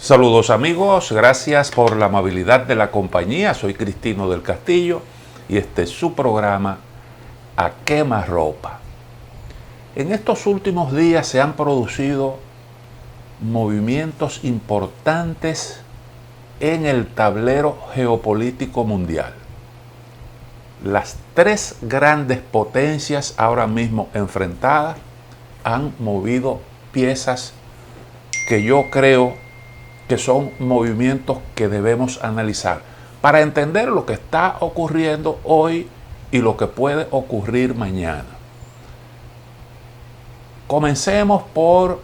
Saludos amigos, gracias por la amabilidad de la compañía. Soy Cristino del Castillo y este es su programa A Quemarropa. En estos últimos días se han producido movimientos importantes en el tablero geopolítico mundial. Las tres grandes potencias ahora mismo enfrentadas han movido piezas que yo creo que son movimientos que debemos analizar para entender lo que está ocurriendo hoy y lo que puede ocurrir mañana. Comencemos por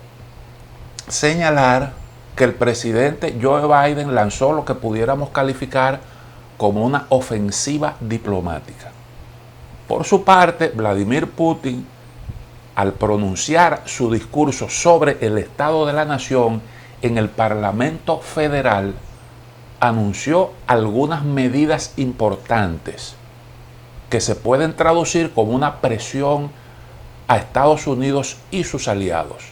señalar que el presidente Joe Biden lanzó lo que pudiéramos calificar como una ofensiva diplomática. Por su parte, Vladimir Putin, al pronunciar su discurso sobre el estado de la nación en el Parlamento Federal, anunció algunas medidas importantes que se pueden traducir como una presión a Estados Unidos y sus aliados.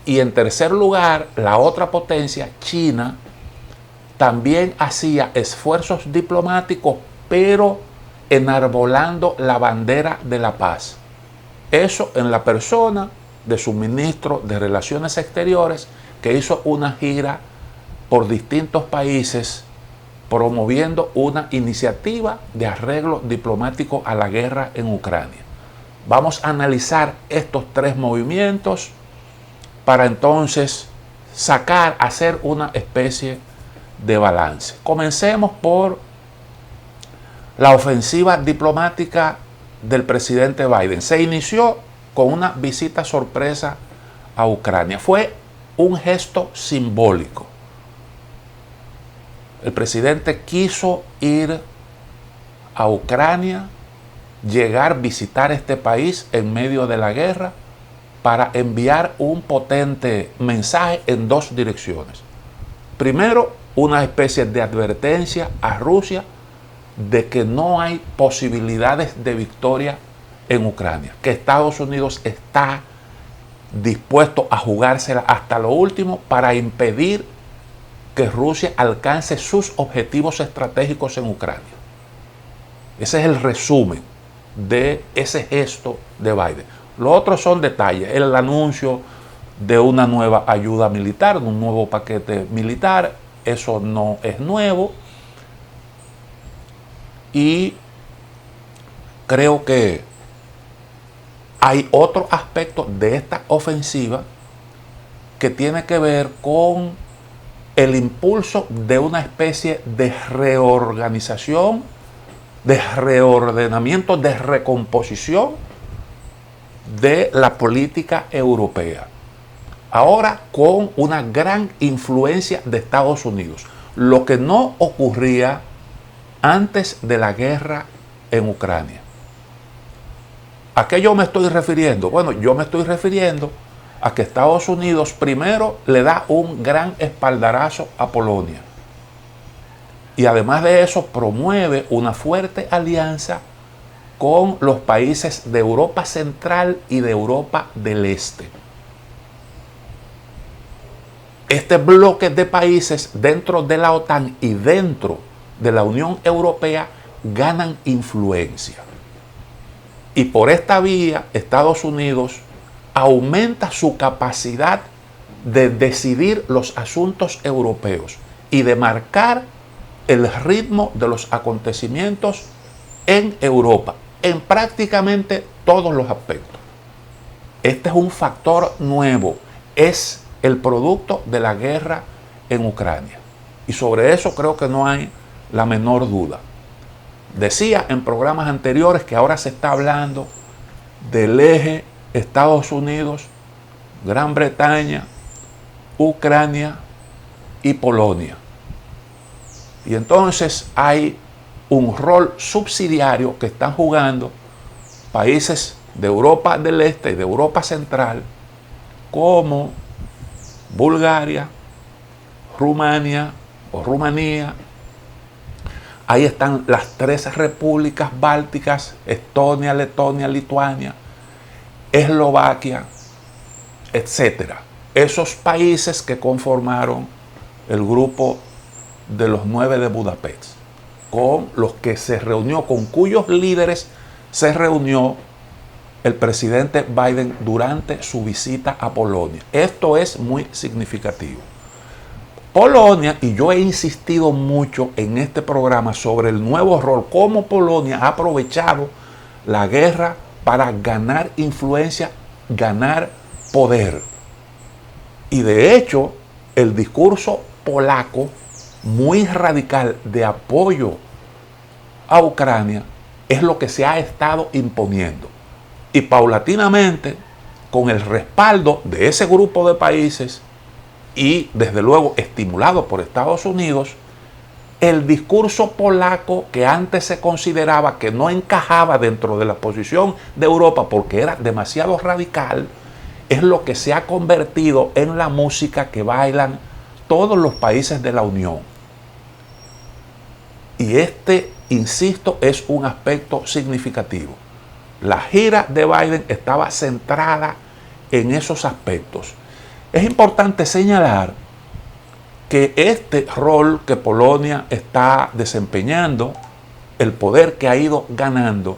Y en tercer lugar, la otra potencia, China, también hacía esfuerzos diplomáticos, pero enarbolando la bandera de la paz. Eso en la persona de su ministro de Relaciones Exteriores, que hizo una gira por distintos países promoviendo una iniciativa de arreglo diplomático a la guerra en Ucrania. Vamos a analizar estos tres movimientos para entonces hacer una especie de balance. Comencemos por la ofensiva diplomática del presidente Biden. Se inició con una visita sorpresa a Ucrania. Fue un gesto simbólico. El presidente quiso ir a Ucrania, visitar este país en medio de la guerra para enviar un potente mensaje en dos direcciones. Primero, una especie de advertencia a Rusia de que no hay posibilidades de victoria en Ucrania, que Estados Unidos está dispuesto a jugársela hasta lo último para impedir que Rusia alcance sus objetivos estratégicos en Ucrania. Ese es el resumen de ese gesto de Biden. Lo otro son detalles, el anuncio de una nueva ayuda militar, de un nuevo paquete militar, eso no es nuevo. Y creo que hay otro aspecto de esta ofensiva que tiene que ver con el impulso de una especie de reorganización, de reordenamiento, de recomposición de la política europea. Ahora con una gran influencia de Estados Unidos, lo que no ocurría antes de la guerra en Ucrania. ¿A qué yo me estoy refiriendo? Bueno, yo me estoy refiriendo a que Estados Unidos primero le da un gran espaldarazo a Polonia. Y además de eso promueve una fuerte alianza con los países de Europa Central y de Europa del Este. Este bloque de países dentro de la OTAN y dentro de la Unión Europea ganan influencia. Y por esta vía, Estados Unidos aumenta su capacidad de decidir los asuntos europeos y de marcar el ritmo de los acontecimientos en Europa, en prácticamente todos los aspectos. Este es un factor nuevo, es el producto de la guerra en Ucrania. Y sobre eso creo que no hay la menor duda. Decía en programas anteriores que ahora se está hablando del eje Estados Unidos, Gran Bretaña, Ucrania y Polonia. Y entonces hay un rol subsidiario que están jugando países de Europa del Este y de Europa Central como Bulgaria, Rumanía, Ahí están las tres repúblicas bálticas, Estonia, Letonia, Lituania, Eslovaquia, etc. Esos países que conformaron el grupo de los 9 de Budapest, con los que se reunió, con cuyos líderes se reunió el presidente Biden durante su visita a Polonia. Esto es muy significativo. Polonia, y yo he insistido mucho en este programa sobre el nuevo rol, cómo Polonia ha aprovechado la guerra para ganar influencia, ganar poder. Y de hecho, el discurso polaco, muy radical de apoyo a Ucrania, es lo que se ha estado imponiendo. Y paulatinamente, con el respaldo de ese grupo de países y desde luego estimulado por Estados Unidos, el discurso polaco, que antes se consideraba que no encajaba dentro de la posición de Europa porque era demasiado radical, es lo que se ha convertido en la música que bailan todos los países de la Unión. Y este, insisto, es un aspecto significativo. La gira de Biden estaba centrada en esos aspectos. Es importante señalar que este rol que Polonia está desempeñando, el poder que ha ido ganando,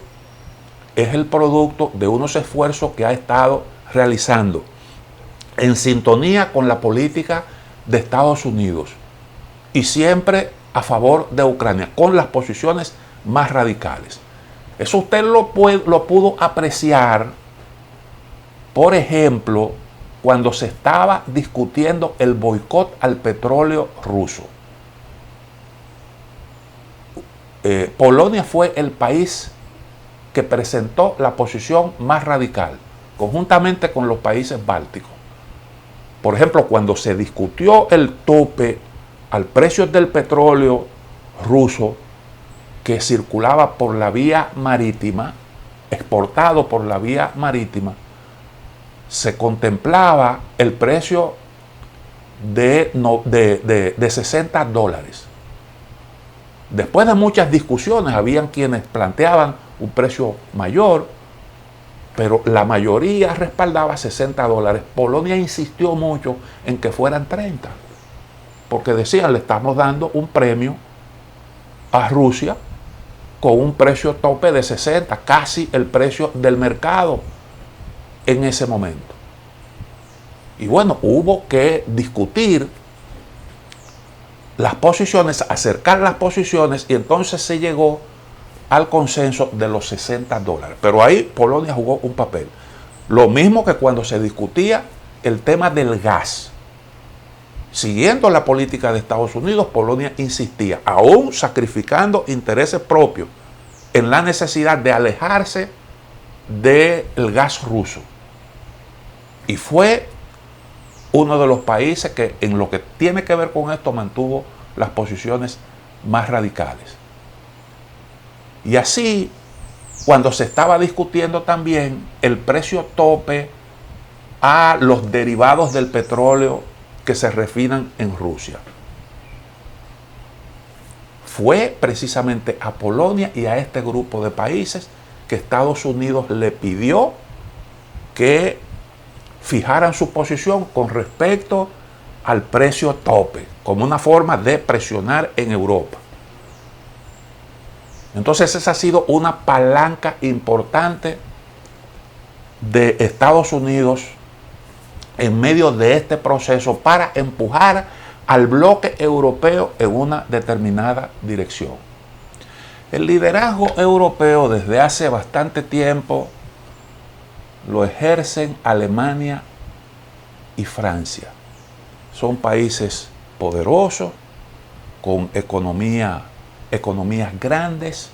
es el producto de unos esfuerzos que ha estado realizando en sintonía con la política de Estados Unidos y siempre a favor de Ucrania, con las posiciones más radicales. Eso usted lo pudo apreciar, por ejemplo, cuando se estaba discutiendo el boicot al petróleo ruso. Polonia fue el país que presentó la posición más radical, conjuntamente con los países bálticos. Por ejemplo, cuando se discutió el tope al precio del petróleo ruso que circulaba por la vía marítima, exportado por la vía marítima, se contemplaba el precio de $60. Después de muchas discusiones, habían quienes planteaban un precio mayor, pero la mayoría respaldaba $60. Polonia insistió mucho en que fueran 30, porque decían, le estamos dando un premio a Rusia con un precio tope de 60, casi el precio del mercado en ese momento. Y bueno, hubo que discutir las posiciones, acercar las posiciones, y entonces se llegó al consenso de los $60. Pero ahí Polonia jugó un papel. Lo mismo que cuando se discutía el tema del gas. Siguiendo la política de Estados Unidos, Polonia insistía, aún sacrificando intereses propios, en la necesidad de alejarse del gas ruso. Y fue uno de los países que, en lo que tiene que ver con esto, mantuvo las posiciones más radicales. Y así, cuando se estaba discutiendo también el precio tope a los derivados del petróleo que se refinan en Rusia, fue precisamente a Polonia y a este grupo de países que Estados Unidos le pidió que fijaran su posición con respecto al precio tope, como una forma de presionar en Europa. Entonces esa ha sido una palanca importante de Estados Unidos en medio de este proceso para empujar al bloque europeo en una determinada dirección. El liderazgo europeo desde hace bastante tiempo lo ejercen Alemania y Francia. Son países poderosos, con economías grandes,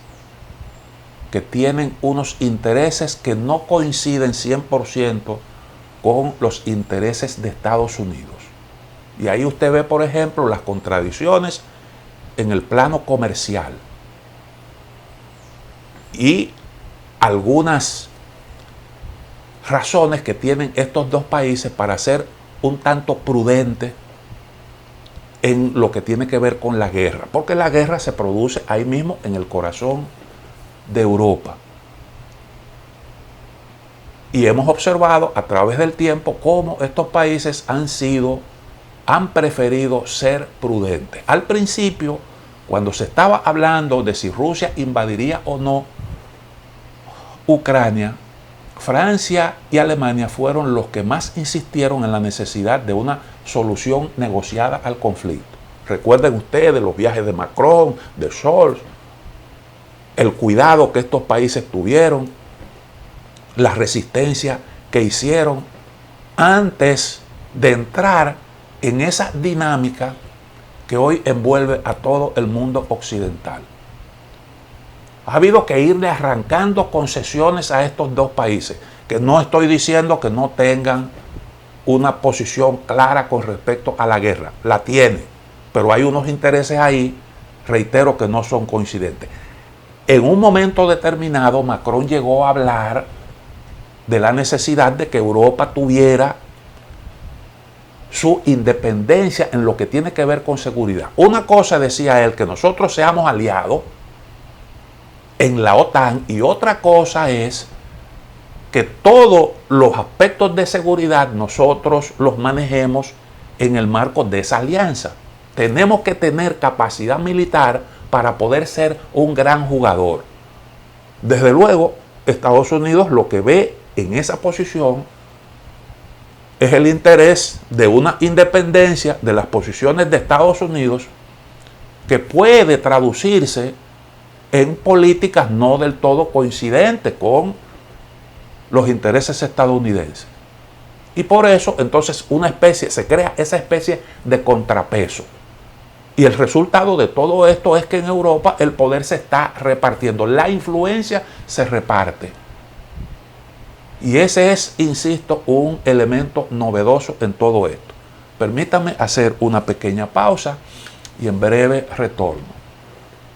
que tienen unos intereses que no coinciden 100% con los intereses de Estados Unidos. Y ahí usted ve, por ejemplo, las contradicciones en el plano comercial y algunas razones que tienen estos dos países para ser un tanto prudentes en lo que tiene que ver con la guerra, porque la guerra se produce ahí mismo en el corazón de Europa. Y hemos observado a través del tiempo cómo estos países han sido han preferido ser prudentes. Al principio, cuando se estaba hablando de si Rusia invadiría o no Ucrania, Francia y Alemania fueron los que más insistieron en la necesidad de una solución negociada al conflicto. Recuerden ustedes los viajes de Macron, de Scholz, el cuidado que estos países tuvieron, la resistencia que hicieron antes de entrar en esa dinámica que hoy envuelve a todo el mundo occidental. Ha habido que irle arrancando concesiones a estos dos países, que no estoy diciendo que no tengan una posición clara con respecto a la guerra, la tiene, pero hay unos intereses ahí, reitero, que no son coincidentes. En un momento determinado, Macron llegó a hablar de la necesidad de que Europa tuviera su independencia en lo que tiene que ver con seguridad. Una cosa, decía él, que nosotros seamos aliados en la OTAN, y otra cosa es que todos los aspectos de seguridad nosotros los manejemos en el marco de esa alianza. Tenemos que tener capacidad militar para poder ser un gran jugador. Desde luego, Estados Unidos lo que ve en esa posición es el interés de una independencia de las posiciones de Estados Unidos que puede traducirse en políticas no del todo coincidentes con los intereses estadounidenses. Y por eso, entonces, se crea esa especie de contrapeso. Y el resultado de todo esto es que en Europa el poder se está repartiendo, la influencia se reparte. Y ese es, insisto, un elemento novedoso en todo esto. Permítanme hacer una pequeña pausa y en breve retorno.